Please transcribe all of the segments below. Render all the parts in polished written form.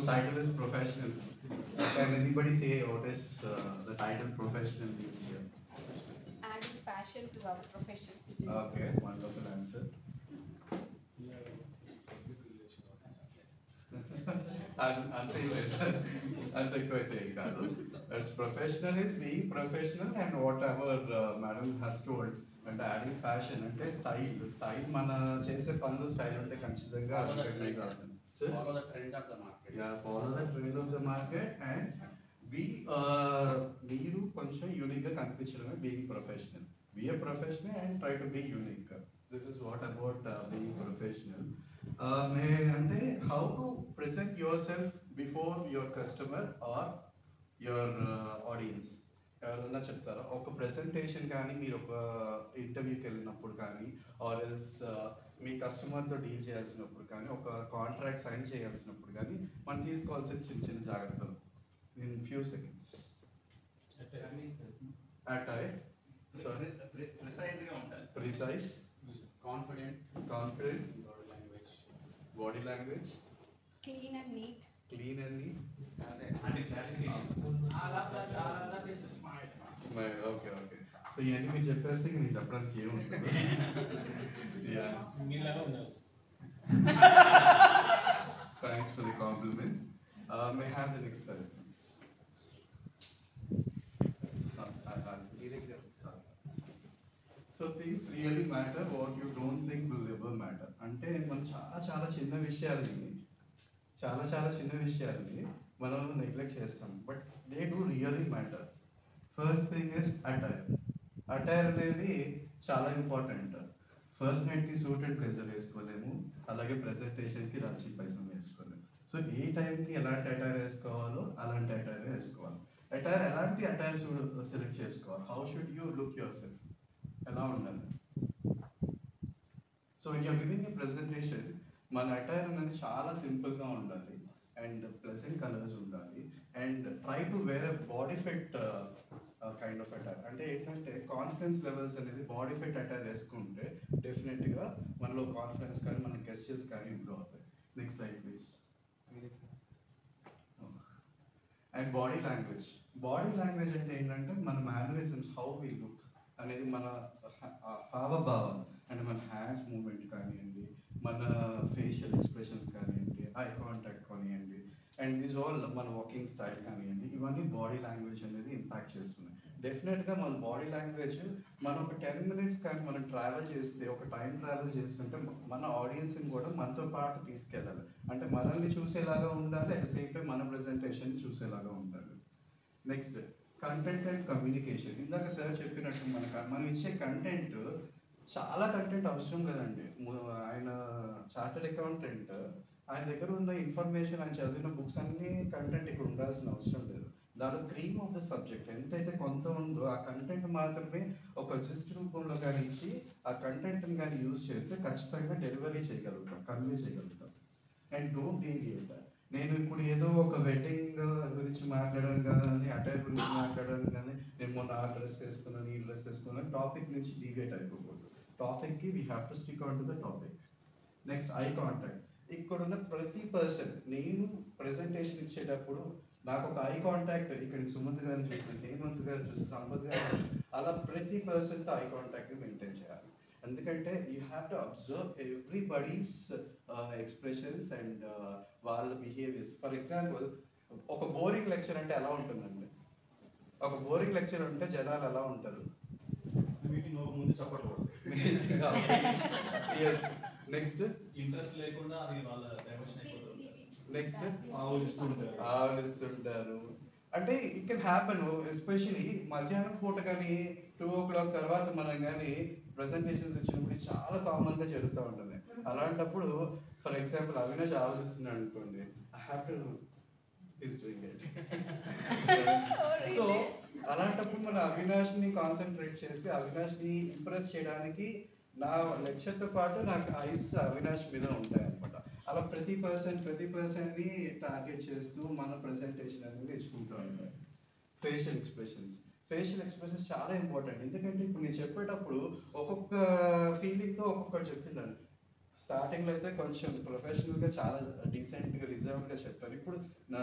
whose title is professional. Can anybody say what is the title professional means here? Adding passion to our profession. Okay, wonderful answer. అంతే లేదు sir, అంత ఎక్కువైతే ఏం కాదు. It's professional is being professional and whatever madam has told. అంటే adding fashion అంటే style మన చేసే పనులు స్టైల్ ఉంటే ఖచ్చితంగా రికగ్నైజ్ అవుతుంది. Follow the trend of the market. Yeah, follow the trend of the market and be మీరు కొంచెం యూనిక్ గా కనిపించడమే being professional. Be a professional and try to be unique. This is what about being professional. అంటే how to present yourself before your customer or your audience. ఎవరన్నా చెప్తారా ఒక presentation కానీ మీరు ఒక ఇంటర్వ్యూకి వెళ్ళినప్పుడు కానీ ఆర్ ఎల్స్ మీ కస్టమర్తో డీల్ చేయాల్సినప్పుడు కానీ ఒక కాంట్రాక్ట్ సైన్ చేయాల్సినప్పుడు కానీ మనం తీసుకోవాల్సిన చిన్న చిన్న జాగ్రత్తలు in few seconds. Attire, sorry, precise, Confident. Body language, Clean and neat. Clean and neat, smile. Okay okay, so ఇవన్నీ మీరు చెప్పేస్తే ఇంక నేను చెప్పడానికి ఏముంటుంది. Thanks for the compliment. May have the next service. So things really matter what you don't think will ever matter. అంటే మనం చాలా చిన్న విషయాల్ని మనం నెగ్లెక్ట్ చేస్తాం, but they do really matter. First thing is attire. Attire అనేది చాలా important. First నైట్కి సూట్ అండ్ బ్లేజర్ వేసుకోలేము, అలాగే ప్రెజెంటేషన్కి రచ్చి పైసం వేసుకోలేము. సో ఏ టైంకి ఎలాంటి అటైర్ వేసుకోవాలో అలాంటి అటైర్ వేసుకోవాలి. ఎలాంటి అటైర్ సెలెక్ట్ చేసుకోవాలి. How should you look yourself, ఎలా ఉండాలి. So you're giving a presentation, మన అటైర్ అనేది చాలా సింపుల్గా ఉండాలి అండ్ ప్లెజెంట్ కలర్స్ ఉండాలి and try to wear a body fit kind of attire. అంటే ఏంటంటే కాన్ఫిడెన్స్ లెవెల్స్ అనేది బాడీ ఫిట్ అటైర్ వేసుకుంటే డెఫినెట్గా మనలో కాన్ఫిడెన్స్ కానీ మన గెస్చర్స్ కానీ ఇంప్రూవ్ అవుతాయి. Next slide please. And body language అంటే ఏంటంటే మన మేనరిజమ్స్, హౌ వి లుక్ అనేది, మన హావభావం అంటే మన హ్యాండ్స్ మూమెంట్ కానివ్వండి, మన ఫేషియల్ ఎక్స్ప్రెషన్స్ కానివ్వండి, ఐ కాంటాక్ట్ కానివ్వండి, అండ్ దిస్ ఆల్ మన వాకింగ్ స్టైల్ కానివ్వండి, ఇవన్నీ బాడీ లాంగ్వేజ్ అనేది ఇంపాక్ట్ చేస్తున్నాయి. డెఫినెట్గా మన బాడీ లాంగ్వేజ్ మనం ఒక 10 minutes కానీ మనం ట్రావెల్ చేస్తే, ఒక టైం ట్రావెల్ చేస్తుంటే మన ఆడియన్స్ని కూడా మనతో పాటు తీసుకెళ్ళాలి. అంటే మనల్ని చూసేలాగా ఉండాలి, అట్ ద సేమ్ టైం మన ప్రెజెంటేషన్ చూసేలాగా ఉండాలి. Next content and communication. ఇందాక సార్ చెప్పినట్టు మనం ఇచ్చే కంటెంట్, చాలా కంటెంట్ అవసరం కదండి. ఆయన చార్టెడ్ అకౌంటెంట్, ఆయన దగ్గర ఉన్న ఇన్ఫర్మేషన్, ఆయన చదివిన బుక్స్ అన్నీ కంటెంట్ ఇక్కడ ఉండాల్సిన అవసరం లేదు. దాని క్రీమ్ ఆఫ్ ద సబ్జెక్ట్ ఎంతైతే కొంత ఉందో ఆ కంటెంట్ మాత్రమే ఒక జిస్ట్ రూపంలో కానీ ఇచ్చి ఆ కంటెంట్ని కానీ యూజ్ చేస్తే ఖచ్చితంగా డెలివరీ చేయగలుగుతాం, కన్వే చేయగలుగుతాం. And don't deviate. నేను ఇప్పుడు ఏదో ఒక వెడ్డింగ్ గురించి మాట్లాడాను కానీ, అటైర్ గురించి మాట్లాడాను కానీ, నేను మొన్న ఆ డ్రెస్ వేసుకున్నాను, ఈ డ్రెస్ వేసుకున్నాను, టాపిక్ నుంచి డీవియేట్ అయిపోకూడదు. టాపిక్కి we have to stick on to the topic. Next eye contact. ఇక్కడున్న ప్రతి పర్సన్, నేను ప్రెజెంటేషన్ ఇచ్చేటప్పుడు నాకు ఒక ఐ కాంటాక్ట్, ఇక్కడ సుమంత్ గారిని చూస్తాను, హేమంత్ గారిని చూస్తాను, సంపత్ గారు, అలా ప్రతి పర్సన్తో ఐ కాంటాక్ట్ని మెయింటైన్ చేయాలి. ఎందుకంటే you have to observe everybody's expressions and వాళ్ళ బిహేవియర్స్. ఫర్ ఎగ్జాంపుల్, ఒక బోరింగ్ లెక్చర్ అంటే ఎలా ఉంటుందండి? ఒక బోరింగ్ లెక్చర్ ఉంటే జనాలు ఎలా ఉంటారు? మీటింగ్ ముందు చెప్పకూడదు. ఎస్. నెక్స్ట్ ఇంట్రెస్ట్ లేకుండా అది వాళ్ళ డైవర్షన్ అయిపోతుంది. నెక్స్ట్ ఆలోచిస్తుంటారు. ఆలోచిస్తుంటారు. అంటే ఇట్ కెన్ హ్యాపెన్, ఎస్పెషలీ మధ్యాహ్నం పూట కానీ 2 o'clock తర్వాత మనం కానీ ప్రెజెంటేషన్స్ ఇచ్చినప్పుడు చాలా కామన్గా జరుగుతూ ఉంటుంది. అలాంటప్పుడు ఫర్ ఎగ్జాంపుల్ అవినాష్ ఆలోచిస్తున్నాడు అనుకోండి, I have to is doing it. So అలాంటప్పుడు మన అవినాష్ని కాన్సన్ట్రేట్ చేసి అవినాష్ని ఇంప్రెస్ చేయడానికి నా లెక్చర్తో పాటు నాకు ఐస్ అవినాష్ మీద ఉంటాయి అనమాట. అలా ప్రతి పర్సన్ని టార్గెట్ చేస్తూ మన ప్రెజెంటేషన్ అనేది ఇచ్చుకుంటూ ఉంటాయి. ఫేషియల్ ఎక్స్ప్రెషన్స్ చాలా ఇంపార్టెంట్. ఎందుకంటే ఇప్పుడు నేను చెప్పేటప్పుడు ఒక్కొక్క ఫీలింగ్తో ఒక్కొక్కటి చెప్తున్నాను. స్టార్టింగ్లో అయితే కొంచెం ప్రొఫెషనల్గా చాలా డీసెంట్గా రిజర్వ్డ్గా చెప్పాను. ఇప్పుడు నా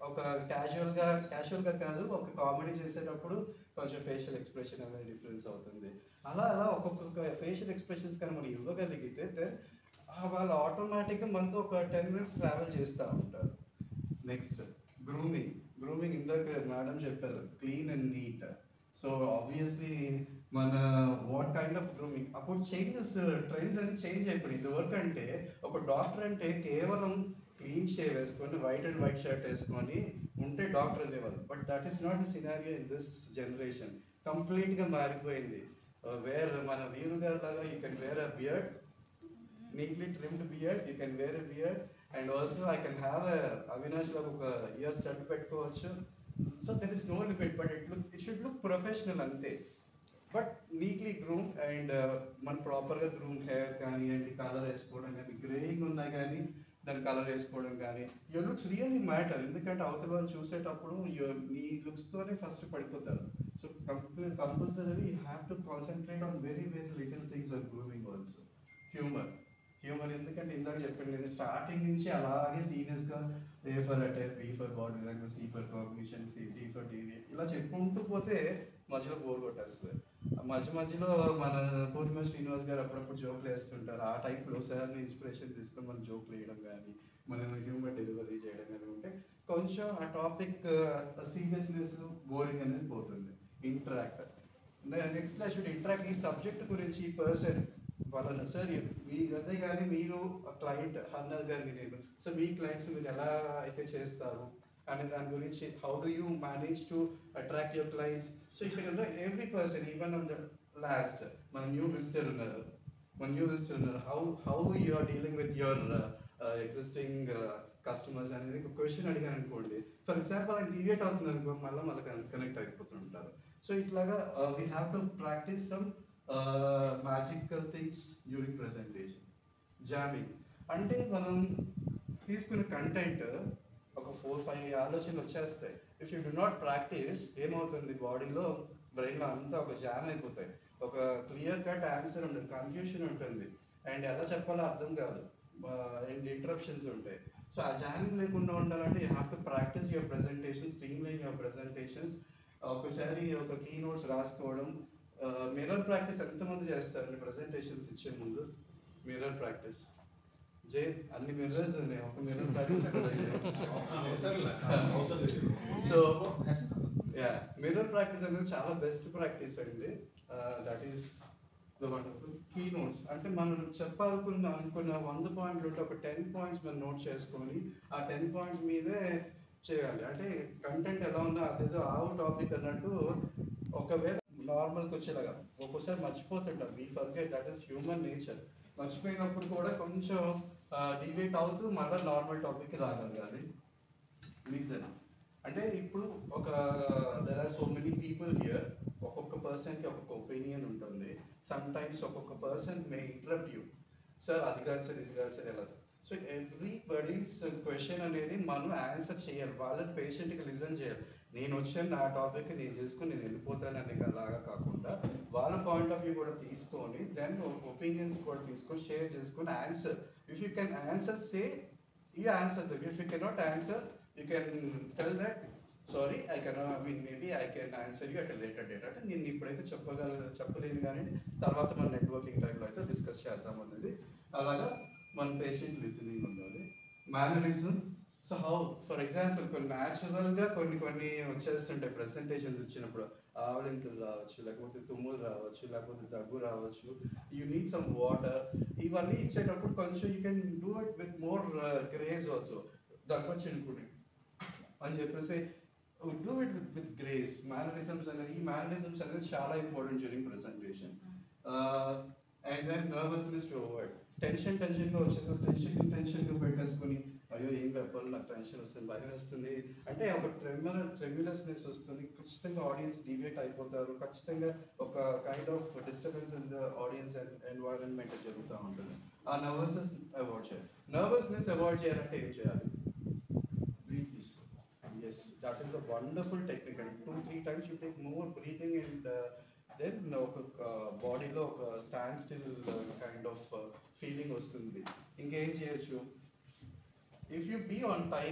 ఒక క్యాజువల్గా కాదు, ఒక కామెడీ చేసేటప్పుడు కొంచెం ఫేషియల్ ఎక్స్ప్రెషన్ అనేది డిఫరెన్స్ అవుతుంది. అలా అలా ఒక్కొక్క ఫేషియల్ ఎక్స్ప్రెషన్స్ కానీ మనం ఇవ్వగలిగితే వాళ్ళు ఆటోమేటిక్గా మనతో ఒక 10 minutes ట్రావెల్ చేస్తూ ఉంటారు. నెక్స్ట్ గ్రూమింగ్ ఇందాక మేడం చెప్పారు, clean and neat. So obviously మన వాట్ కైండ్ ఆఫ్ గ్రూమింగ్ అప్పుడు ట్రెండ్స్ అన్ని చేంజ్ అయిపోయింది. ఇదివరకు అంటే ఒక డాక్టర్ అంటే కేవలం క్లీన్ షేవ్ వేసుకొని వైట్ షర్ట్ వేసుకొని ఉంటే డాక్టర్ అనేవాళ్ళు. But that is not the scenario in this generation. కంప్లీట్గా మారిపోయింది. మన వీరు గారు లాగా you can wear a beard, neatly trimmed beard, you can wear a beard, and also I can have a Avinash laga oka ear stud pettukovachu. So there is no limit, but it should look professional ante, but neatly groomed and man proper ga groomed hair gaani and color vesukodam gaani, graying unnai gaani then color vesukodam gaani, your looks really matter. Endukante avutala vallu chusetappudu nee looks tone first padipotaru. So compulsorily you have to concentrate on very little things on grooming also. Humour ఎందుకంటే ఇందాక చెప్పండి నేను starting నుంచి అలాగే సీరియస్గా A for attire, B for body language, C for cognition, D for TV ఇలా చెప్పుకుంటూ పోతే మధ్యలో బోర్ కొట్టేస్తుంది. మధ్యలో మన పూర్ణిమ శ్రీనివాస్ గారు అప్పుడప్పుడు జోక్లు వేస్తుంటారు. ఆ టైప్లో సార్ని ఇన్స్పిరేషన్ తీసుకొని మనం జోక్లు వేయడం కానీ మనం హ్యూమర్ డెలివరీ చేయడం కానీ ఉంటే కొంచెం ఆ టాపిక్ సీరియస్నెస్ బోరింగ్ అనేది పోతుంది. నెక్స్ట్ ఐ షుడ్ ఇంటరాక్ట్ ఈ సబ్జెక్ట్ గురించి ఈ పర్సన్ వాళ్ళని సార్ అదే కానీ మీరు క్లయింట్ అన్నది కానీ నేను సో మీ క్లయింట్స్ మీరు ఎలా అయితే చేస్తారు అనే దాని గురించి how do you manage to attract your clients. So ఇక్కడ every person even on the last మన న్యూ విజిటర్ ఉన్నారు how you are dealing with your existing customers అనేది ఒక క్వశ్చన్ అడిగాను అనుకోండి. ఫర్ ఎగ్జాంపుల్ ఆయన డివియేట్ అవుతుంది అనుకో మళ్ళీ కనెక్ట్ అయిపోతుంటారు. సో ఇట్లాగా we have to practice some magical things during presentation. Jamming అంటే మనం తీసుకున్న కంటెంట్ ఒక 4-5 ఆలోచనలు వచ్చేస్తాయి. If you do not practice ఏమవుతుంది, బాడీలో బ్రెయిన్లో అంతా ఒక జామ్ అయిపోతాయి. ఒక క్లియర్ కట్ ఆన్సర్ ఉంటుంది, కన్ఫ్యూషన్ ఉంటుంది అండ్ ఎలా చెప్పాలో అర్థం కాదు అండ్ ఇంటరప్షన్స్ ఉంటాయి. సో ఆ జామింగ్ లేకుండా ఉండాలంటే you have to practice your presentation, streamline your presentations. ఒకసారి ఒక కీ నోట్స్ రాసుకోవడం. మిర్రర్ ప్రాక్టీస్ ఎంతమంది చేస్తారండి ప్రెజెంటేషన్స్ ఇచ్చే ముందు? మిర్రర్ ప్రాక్టీస్ అన్ని మిర్రర్స్ ఉన్నాయి, ఒక mirror practice so mirror practice అనేది చాలా బెస్ట్ ప్రాక్టీస్ అండి. That is the wonderful key notes. అంటే మనం చెప్పాలనుకున్న 100 పాయింట్లు ఉంటే ఒక 10 పాయింట్స్ మనం నోట్ చేసుకొని ఆ 10 పాయింట్స్ మీదే చేయాలి. అంటే కంటెంట్ ఎలా ఉందో అదేదో టాపిక్ అన్నట్టు ఒకవేళ నార్మల్కి వచ్చేలాగా ఒక్కోసారి మర్చిపోతుంటాం. We forget, that is human nature. మర్చిపోయినప్పుడు కూడా కొంచెం డిబేట్ అవుతూ మళ్ళీ నార్మల్ టాపిక్కి రాగలగాలి. లిజన్ అంటే ఇప్పుడు there are so many people here. ఒక్కొక్క పర్సన్కి ఒక్కొక్క ఒపీనియన్ ఉంటుంది. సమ్ టైమ్స్ ఒక్కొక్క person may interrupt you, sir అది కాదు సార్ ఇది కాదు సార్ ఎలా సార్. సో ఎవ్రీబడీస్ క్వశ్చన్ అనేది మనం ఆన్సర్ చేయాలి, వాళ్ళని పేషెంట్గా లిజన్ చేయాలి. నేను వచ్చాను నా టాపిక్ నేను చేసుకొని నేను వెళ్ళిపోతాను అనే లాగా కాకుండా వాళ్ళ పాయింట్ ఆఫ్ వ్యూ కూడా తీసుకొని దెన్ ఒపీనియన్స్ కూడా తీసుకొని షేర్ చేసుకొని answer. If you can answer say you answer them. If you cannot answer you can tell that sorry I cannot maybe I can answer you at a later date. అంటే నేను ఇప్పుడైతే చెప్పలేను కానీ తర్వాత మన నెట్వర్కింగ్ టైంలో అయితే డిస్కస్ చేద్దాం అనేది. అలాగా మన పేషెంట్ లిసనింగ్ ఉండాలి. Mannerism. So how for example కొన్ని న్యాచురల్గా కొన్ని వచ్చేస్తుంటాయి ప్రెజెంటేషన్స్ ఇచ్చినప్పుడు. ఆవలింతలు రావచ్చు, లేకపోతే తుమ్ములు రావచ్చు, లేకపోతే దగ్గు రావచ్చు. You need some water. ఇవన్నీ ఇచ్చేటప్పుడు కొంచెం you can do it with more grace also. దగ్గు వచ్చింది అని చెప్పేసి do it with grace. Mannerisms అనేది చాలా important during presentation. And then nervousness to avoid. టెన్షన్గా వచ్చేసి టెన్షన్గా పెట్టేసుకొని అయ్యో ఏం చెప్పాలి నాకు టెన్షన్ వస్తుంది, భయం వస్తుంది అంటే ఒక ట్రెమ్యులస్నెస్ వస్తుంది. ఖచ్చితంగా ఆడియన్స్ డివేట్ అయిపోతారు. ఖచ్చితంగా ఒక kind of disturbance in the audience environment జరుగుతూ ఉంటుంది. ఆ నర్వస్నెస్ అవాయిడ్ చేయాలంటే ఏం చేయాలి? బ్రీత్ తీసుకోవాలి. Yes, that is a wonderful technique and 2-3 times you take more breathing and then ఒక బాడీలో ఒక stand still kind of feeling వస్తుంది. ఇంకేం చేయొచ్చు, if you be on time,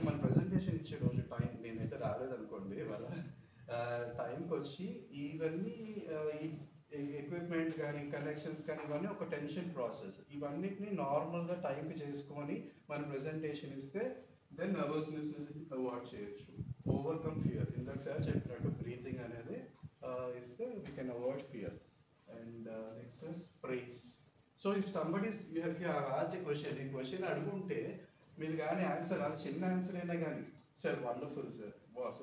మన ప్రెజెంటేషన్ ఇచ్చే రోజు టైం నేనైతే రాలేదనుకోండి, ఇవాళ టైంకి వచ్చి ఇవన్నీ ఈ ఎక్విప్మెంట్ కానీ కనెక్షన్స్ కానీ ఇవన్నీ ఒక టెన్షన్ ప్రాసెస్, ఇవన్నిటిని నార్మల్గా టైంకి చేసుకొని మన ప్రెజెంటేషన్ ఇస్తే దెన్ నర్వస్నెస్ అవాయిడ్ చేయొచ్చు. ఓవర్కమ్ ఫియర్, ఇందాక సార్ చెప్పినట్టు బ్రీతింగ్ అనేది ఇస్తే we can avoid fear. And next is praise. So if somebody you have asked a question, ఈ క్వశ్చన్ అడుగుంటే మీరు కానీ ఆన్సర్, అది చిన్న ఆన్సర్ అయినా కానీ, sir wonderful sir,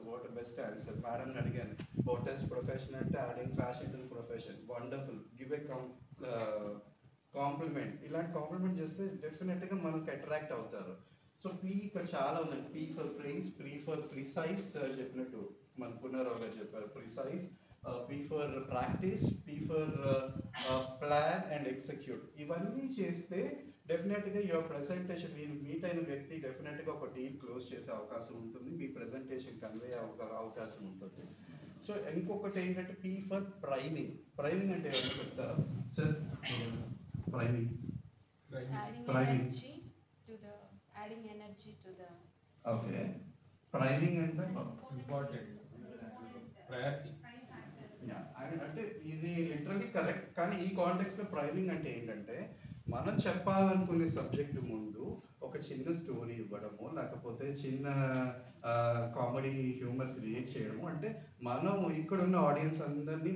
what best answer, మేడంని అడిగాను వాట్ ఈస్ ప్రొఫెషన్ అంటే adding fashion to profession, wonderful, give a compliment. ఇలాంటి కాంప్లిమెంట్ చేస్తే డెఫినెట్గా మనకు అట్రాక్ట్ అవుతారు. సో పీ ఇక్కడ చాలా ఉందండి, P for prize, P for precise, sir చెప్పినట్టు మన పునరావు గారు చెప్పారు precise, P for practice, P for plan and execute. ఇవన్నీ చేస్తే డెఫినెట్గా యువర్ ప్రెజెంటేషన్, మీరు మీట్ అయిన వ్యక్తి డెఫినెట్గా ఒక డీల్ క్లోజ్ చేసే అవకాశం ఉంటుంది, మీ ప్రెజెంటేషన్ కన్వే అవకాశం ఉంటుంది. సో ఇంకొకటి ఏంటంటే పీ ఫర్ ప్రైమింగ్. ప్రైమింగ్ అంటే ఏమో చెప్తారా sir? Priming, adding energy to the okay. Priming అంటే ఇంపార్టెంట్ ప్రయారిటీ. అంటే ఇది లిటరల్లీ కరెక్ట్, కానీ ఈ కాంటెక్స్లో ప్రైమింగ్ అంటే ఏంటంటే మనం చెప్పాలనుకునే సబ్జెక్ట్ ముందు ఒక చిన్న స్టోరీ ఇవ్వడము, లేకపోతే చిన్న కామెడీ హ్యూమర్ క్రియేట్ చేయడము. అంటే మనం ఇక్కడున్న ఆడియన్స్ అందరినీ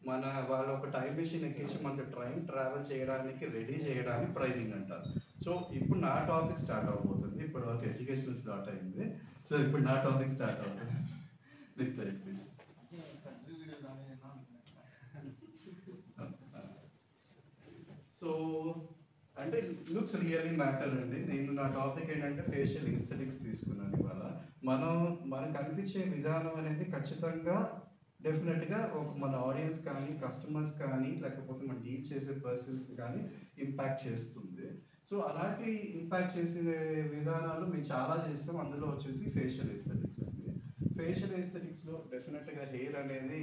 మన వాళ్ళ ఒక టైం మెషిన్ ఎక్కించి మనతో ట్రావెల్ చేయడానికి రెడీ చేయడానికి ప్రైమింగ్ అంటారు. సో ఇప్పుడు నా టాపిక్ స్టార్ట్ అవబోతుంది. ఇప్పటి వరకు ఎడ్యుకేషన్ స్టార్ట్ అయింది, సో ఇప్పుడు నా టాపిక్ స్టార్ట్ అవుతుంది. Next slide please. సో అంటే లుక్స్ రియల్లీ మ్యాటర్ అండి. నేను నా టాపిక్ ఏంటంటే ఫేషియల్ ఎస్థెటిక్స్ తీసుకున్నాను ఇవాళ. మనకు కనిపించే విధానం అనేది ఖచ్చితంగా డెఫినెట్గా మన ఆడియన్స్ కానీ కస్టమర్స్ కానీ లేకపోతే మనం డీల్ చేసే పర్సన్స్ కానీ ఇంపాక్ట్ చేస్తుంది. సో అలాంటి ఇంపాక్ట్ చేసే విధానాలు మేము చాలా చేస్తాం. అందులో వచ్చేసి ఫేషియల్ ఎస్థెటిక్స్ అండి. ఫేషియల్ ఎస్థెటిక్స్లో డెఫినెట్గా హెయిర్ అనేది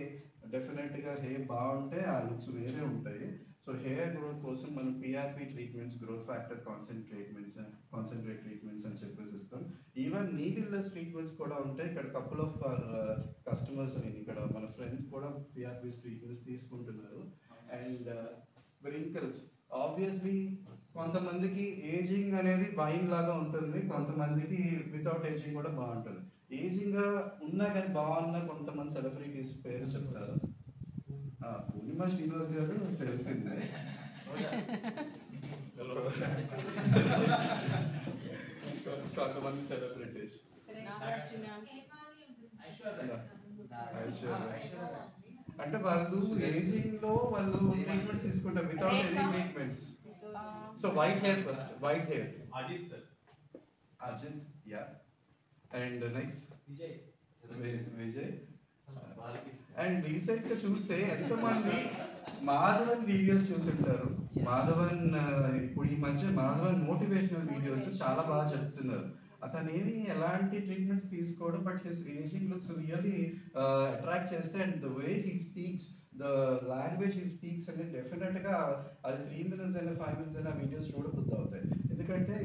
హెయిర్ బాగుంటే ఆ లుక్స్ వేరే ఉంటాయి. సో హెయిర్ గ్రోత్ కోసం మనం PRP treatments, growth factor concentrate treatments అని చెప్పేసి ఇస్తాం. ఈవెన్ నీడిల్లెస్ ట్రీట్మెంట్స్ కూడా ఉంటాయి. ఇక్కడ కపుల్ ఆఫ్ కస్టమర్స్, ఇక్కడ మన ఫ్రెండ్స్ కూడా పిఆర్పి ట్రీట్మెంట్స్ తీసుకుంటున్నారు. అండ్ వ్రింకిల్స్, ఆబ్వియస్లీ కొంతమందికి ఏజింగ్ అనేది వైన్ లాగా ఉంటుంది, కొంతమందికి వితౌట్ ఏజింగ్ కూడా బాగుంటుంది. ఏజింగ్ ఉన్నా కానీ బాగున్నా కొంతమంది సెలబ్రిటీస్ పేరు చెప్తారు. పూర్ణిమ శ్రీనివాస్ గారు తెలిసిందే, కొంతమంది సెలబ్రిటీస్ అంటే వాళ్ళు ఏజింగ్ లో వాళ్ళు ట్రీట్మెంట్స్ తీసుకుంటారు without any treatments. So white hair first, white hair Ajith, yeah. And next Vijay. And recent గా చూస్తే ఎంతమంది మాధవన్ వీడియోస్ చూసింటారు. మాధవన్ ఇప్పుడు ఈ మధ్య మాధవన్ మోటివేషనల్ వీడియోస్ చాలా బాగా చెప్తున్నారు. అతను ఎలాంటి ట్రీట్మెంట్స్ తీసుకోవడం, but his ageing looks really attract చేస్తే. And the way he speaks, the language he speaks అనేది డెఫినెట్గా అది 3 minutes అయినా 5 minutes అయినా వీడియోస్ చూడబుద్ధి అవుతాయి, ఎందుకంటే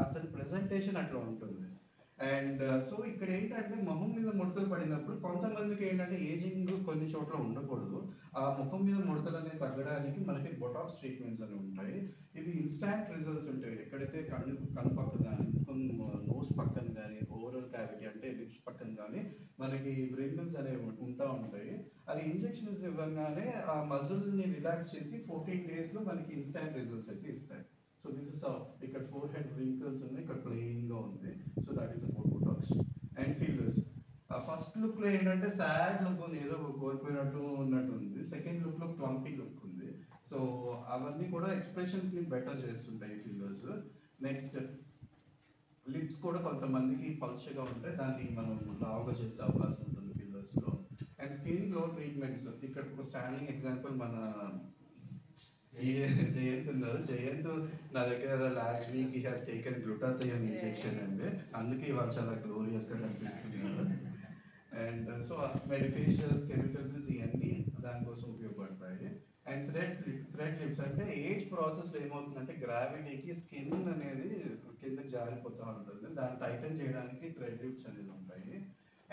అతని ప్రెజెంటేషన్ అట్లా ఉంటుంది. అండ్ సో ఇక్కడ ఏంటంటే మొహం మీద ముడతలు పడినప్పుడు కొంతమందికి ఏంటంటే ఏజింగ్ కొన్ని చోట్ల ఉండకూడదు. ఆ ముఖం మీద ముడతలు అనేది తగ్గడానికి మనకి బొటాక్స్ ట్రీట్మెంట్స్ అనేవి ఉంటాయి. ఇవి ఇన్స్టాంట్ రిజల్ట్స్ ఉంటాయి. ఎక్కడైతే కన్ను పక్కన కానీ, ముఖం నోస్ పక్కన కానీ, ఓవరల్ క్యావిటీ అంటే లిప్స్ పక్కన కానీ మనకి వ్రింకిల్స్ అనేవి ఉంటాయి. అది ఇంజెక్షన్స్ ఇవ్వగానే ఆ మజిల్ని రిలాక్స్ చేసి 14 daysలో మనకి ఇన్స్టాంట్ రిజల్ట్స్ అయితే ఇస్తాయి. సో దిస్ ఇస్ ఇక్కడ ఫోర్ హెడ్ వ్రింకిల్స్ ఉంది, ఇక్కడ ప్లెయిన్గా ఉంది. So that is about Botox. And fillers, first లుక్లో ఏంటంటే సాడ్ లుక్ ఉంది, ఏదో కోల్పోయినట్టు ఉన్నట్టు ఉంది. సెకండ్ లుక్లో ప్లంపీ లుక్ ఉంది. సో అవన్నీ కూడా ఎక్స్ప్రెషన్స్ని బెటర్ చేస్తుంటాయి ఫిల్లర్స్. నెక్స్ట్ లిప్స్ కూడా కొంతమందికి పల్చగా ఉంటే దాన్ని మనం లావుగా చేసే అవకాశం ఉంటుంది ఫిల్లర్స్లో. అండ్ స్కిన్ గ్లో ట్రీట్మెంట్స్, ఇక్కడ ఒక స్టాండింగ్ ఎగ్జాంపుల్ మన జయంత్ ఉన్నారు. జయంత్ నా దగ్గర last week he has taken glutathione injection అండి, అందుకే ఇవాళ చాలా గ్లోరియస్గా కనిపిస్తున్నాడు. అండ్ సో మెడిఫేషియల్స్ కెమికల్స్ ఇవన్నీ దానికోసం ఉపయోగపడతాయి. అండ్ థ్రెడ్ లిప్స్ అంటే ఏజ్ ప్రాసెస్లో ఏమవుతుందంటే గ్రావిటీకి స్కిన్ అనేది కిందకి జారిపోతూ ఉంటుంది, దాన్ని టైటన్ చేయడానికి థ్రెడ్ లిప్స్ అనేది ఉంటాయి.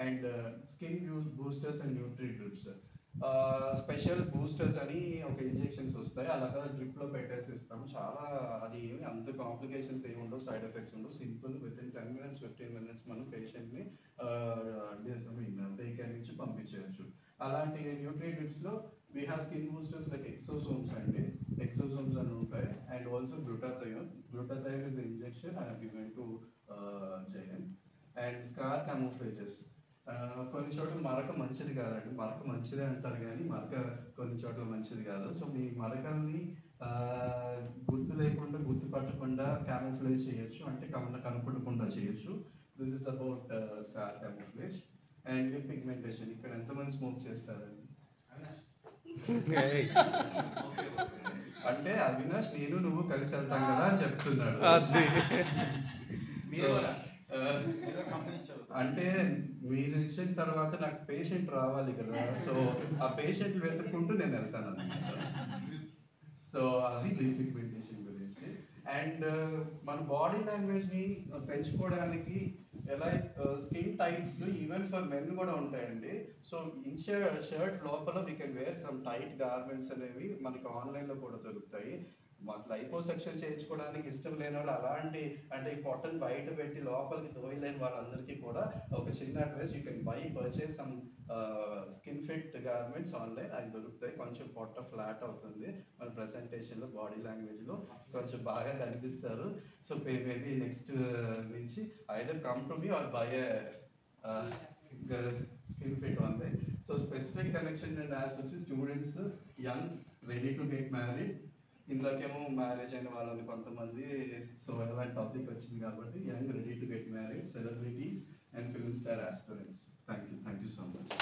And skin boosters and Nutri drips, special boosters అని ఒక ఇంజెక్షన్స్ వస్తాయి, అలాగా డ్రిప్లో పెట్టేసి ఇస్తాం. చాలా అది ఏమి అంత కాంప్లికేషన్స్ ఏమి ఉండవు, సైడ్ ఎఫెక్ట్స్ ఉండవు, simple with in 10 minutes 15 minutes మనం పేషెంట్ని డే కేర్ నుంచి పంపించవచ్చు. అలాంటి న్యూట్రీ డ్రిప్స్లో we have skin boosters like exosomes అండి, ఎక్సోసోమ్స్ అని ఉంటాయి. And also glutathione is injection I given to Jayan. And scar camouflages, కొన్ని చోట్ల మరక మంచిది కాదండి, మరక మంచిదే అంటారు కానీ మరక కొన్ని చోట్ల మంచిది కాదు. సో మీ మరకల్ని గుర్తు లేకుండా గుర్తుపట్టకుండా క్యామోఫ్లేజ్ చేయొచ్చు, అంటే కనపడకుండా చేయొచ్చు. This is about scar camouflage. And lip pigmentation, ఇక్కడ ఎంతమంది స్మోక్ చేస్తారండి? అంటే అవినాష్ నేను నువ్వు కలిసి వెళ్తాం కదా అని చెప్తున్నాడు. అంటే మీరు ఇచ్చిన తర్వాత నాకు పేషెంట్ రావాలి కదా, సో ఆ పేషెంట్ వెతుక్కుంటూ నేను వెళ్తాను అన్నమాట. సో అది లిప్ పిగ్మెంటేషన్ గురించి. అండ్ మన బాడీ లాంగ్వేజ్ని పెంచుకోవడానికి ఎలా skin tights even for men కూడా ఉంటాయండి. సో షర్ట్ లోపల we can wear some tight garments అనేవి మనకి ఆన్లైన్లో కూడా దొరుకుతాయి. మాకు లైపోసెక్షన్ చేయించుకోవడానికి ఇష్టం లేని వాళ్ళు అలాంటి అంటే ఈ పొట్టను బయట పెట్టి లోపలికి తోయలేని వాళ్ళందరికీ కూడా ఒక చిన్న advice, you can purchase some skin fit garments online, అవి దొరుకుతాయి. కొంచెం పొట్ట ఫ్లాట్ అవుతుంది, మన ప్రెజెంటేషన్లో బాడీ లాంగ్వేజ్లో కొంచెం బాగా కనిపిస్తారు. సో మేబీ నెక్స్ట్ నుంచి either come to me or by skin fit online. So specific connection and as వచ్చి students young ready to get married, ఇందాకేమో మ్యారేజ్ అయిన వాళ్ళని కొంతమంది, సో అలాంటి టాపిక్ వచ్చింది కాబట్టి young ready to get married, celebrities and film star aspirants. Thank you so much.